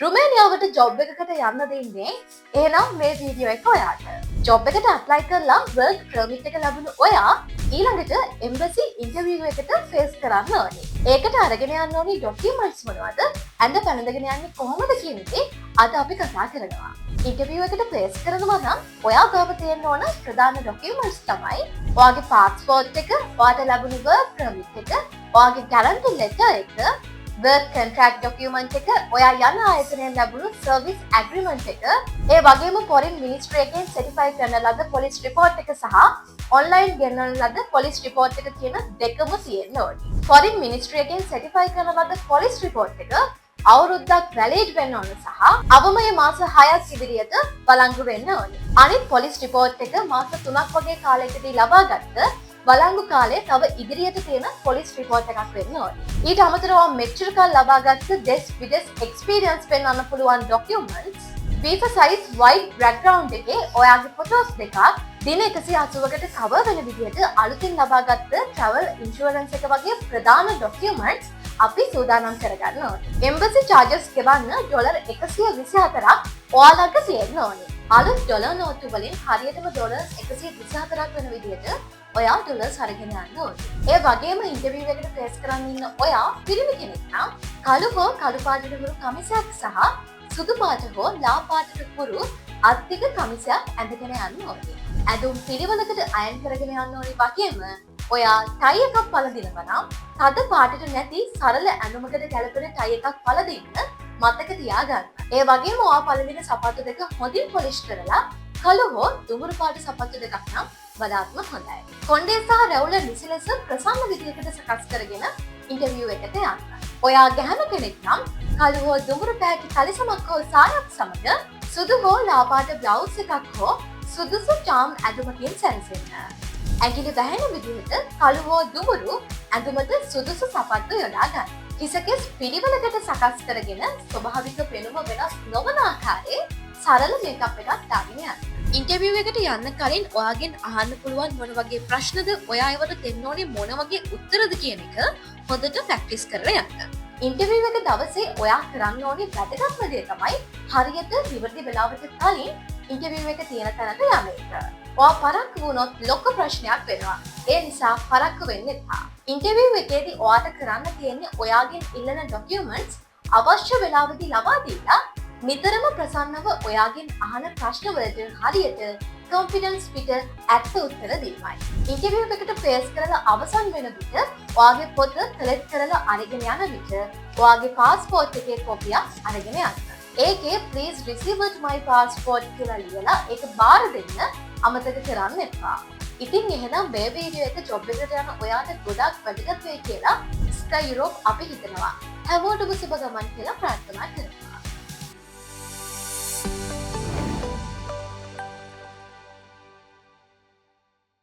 රුමේනියාවට job එකකට යන්න දෙන්නේ. එහෙනම් මේ වීඩියෝ එක ඔයාට. ජොබ් එකට ඇප්ලයි කරලා වර්ක් පර්මිට් එක ලැබුණු ඔයා ඊළඟට එම්බසි ඉන්ටර්විව් එකට ෆේස් කරන්න ඕනේ. ඒකට අරගෙන යන්න ඕනේ ඩොකියුමන්ට්ස් මොනවද? ඇඳ පැනඳගෙන යන්නේ කොහොමද කියන එක අද අපි කතා කරනවා. ඉන්ටර්විව් එකට ප්ලේස් කරනවා නම් ඔයා ගාව තියෙන්න ඕන ප්‍රධාන ඩොකියුමන්ට්ස් තමයි ඔයාගේ පාස්පෝර්ට් එක, ඔයාට ලැබුණු වර්ක් පර්මිට් එක, ඔයාගේ ගැරන්ටි ලෙටර් එක, work contract document එක, ඔයා යන ආයතනයෙන් ලැබුණු service agreement එක, ඒ වගේම foreign ministry එකෙන් certify කරන ලද police report එක සහ online ගෙන්නන ලද police report එක කියන දෙකම තියෙන්න ඕනේ. foreign ministry එකෙන් certify කරන ලද police report එක අවුරුද්දක් වැලිඩ් වෙන්න ඕන සහ අවමය මාස 6ක් ඉදිරියට බලංගු වෙන්න ඕනේ. අනිත් police report එක මාස 3ක් වගේ කාලයකදී ලබාගත්ත බලංගු කාලේ තව ඉදිරියට තියෙන පොලිස් රිපෝට් එකක් වෙන්න ඕනේ. ඊට අමතරව මෙච්චර කාල ලබාගත්ත දෙස් විදෙස් එක්ස්පීරියන්ස් පෙන්වන්න පුළුවන් documents, visa size white background එකේ ඔයාගේ ෆොටෝස් දෙකක්, දින 180කට කවර් වෙන විදිහට අලුතින් ලබාගත්ත travel insurance එක වගේ ප්‍රධාන ඩොකියුමන්ට්ස් අපි සූදානම් කරගන්න ඕනේ. එම්බසි charges ගෙවන්න ඩොලර් 124ක් ඔයාලට තියෙන්න ඕනේ. අලුත් ඩොලර් නෝට්ටු වලින් හරියටම ඩොලර් 124ක් වෙන විදිහට ඔයා ඩොලර්ස් අරගෙන යන්න ඕනේ. ඒ වගේම ඉන්ටර්විව් එකට ෆේස් කරන්න ඉන්න ඔයා පිරිමි කෙනෙක් නම් කළු හෝ කළු පාටට හුරු කමිසයක් සහ සුදු පාට හෝ ලා පාටට හුරු අත්දිග කමිසයක් ඇඳගෙන යන්න ඕනේ. ඇඳුම් පිළිවෙලකට අයන් කරගෙන යන්න ඕනේ වගේම ඔයා ටයි එකක් පළඳිනවා නම් තද පාටට නැති සරල ඇඳුමකට ගැලපෙන ටයි එකක් පළඳින්න මතක තියාගන්න. ඒ වගේම ඔයා පළඳින සපත්තු දෙක හොඳින් පොලිෂ් කරලා කළු හෝ දුඹුරු පාට සපත්තු දෙකක් නම් වඩාත්ම හොඳයි. කොණ්ඩේ සහ රැවුල නිසි ලෙස ප්‍රසන්න විදිහකට සකස් කරගෙන ඉන්ටර්විව් එකට යන්න. ඔයා ගැහැණු කෙනෙක් නම් කළු හෝ දුඹුරු පැහැති කලිසමක් හෝ සායක් සමග සුදු හෝ ලා පාට බ්ලවුස් එකක් හෝ සුදුසු චාම් ඇඳුමකින් සැරසෙන්න. ඇඟිලි වැහෙන විදිහට කළු හෝ දුඹුරු ඇඳුමට සුදුසු සපත්තු යොදා ගන්න. හිසකෙස් පිළිවෙලකට සකස් කරගෙන ස්වභාවික පෙනුම වෙනස් නොවන ආකාරයේ සරල මේකප් එකක් දාගෙන යන්න. ඉන්ටර්විව් එකට යන්න කලින් ඔයාගෙන් අහන්න පුළුවන් මොන වගේ ප්‍රශ්නද, ඔයා ඒවට දෙන්න ඕනේ මොන වගේ උත්තරද කියන එක හොඳට ප්‍රැක්ටිස් කරලා යන්න. ඉන්ටර්විව් එක දවසේ ඔයා කරන්න ඕනේ වැදගත්ම දේ තමයි හරියට නිවැරදි වෙලාවට කලින් ඉන්ටර්විව් එක තියෙන තැනට යන්න එක. ඔයා පරක්කු වුණොත් ලොකු ප්‍රශ්නයක් වෙනවා. ඒ නිසා පරක්කු වෙන්න එපා. ඉන්ටර්විව් එකේදී ඔයාට කරන්න තියෙන්නේ ඔයාගෙන් ඉල්ලන ඩොකියුමන්ට්ස් අවශ්‍ය වෙලාවදී ලබා දීලා නිතරම ප්‍රසන්නව ඔයාගෙන් අහන ප්‍රශ්නවලට හරියට කොන්ෆිඩන්ස් පිට ඇත්ත උත්තර දීමයි. ඉන්ටර්විව් එකට ෆේස් කරලා අවසන් වෙන විට ඔයාගේ පොත කලෙක්ට් කරලා අරගෙන යන විට ඔයාගේ පාස්පෝර්ට් එකේ කොපියක් අරගෙන යන්න. ඒකේ please receive my passport කියලා ලියලා ඒක බාර දෙන්න අමතක කරන්න එපා. ඉතින් එහෙනම් මේ වීඩියෝ එක ජොබ් එකට යන ඔයාට ගොඩක් වැදගත් වෙයි කියලා ස්කයි යුරෝප් අපි හිතනවා. හැමෝටම සුබ ගමන් කියලා ප්‍රාර්ථනා කරමු.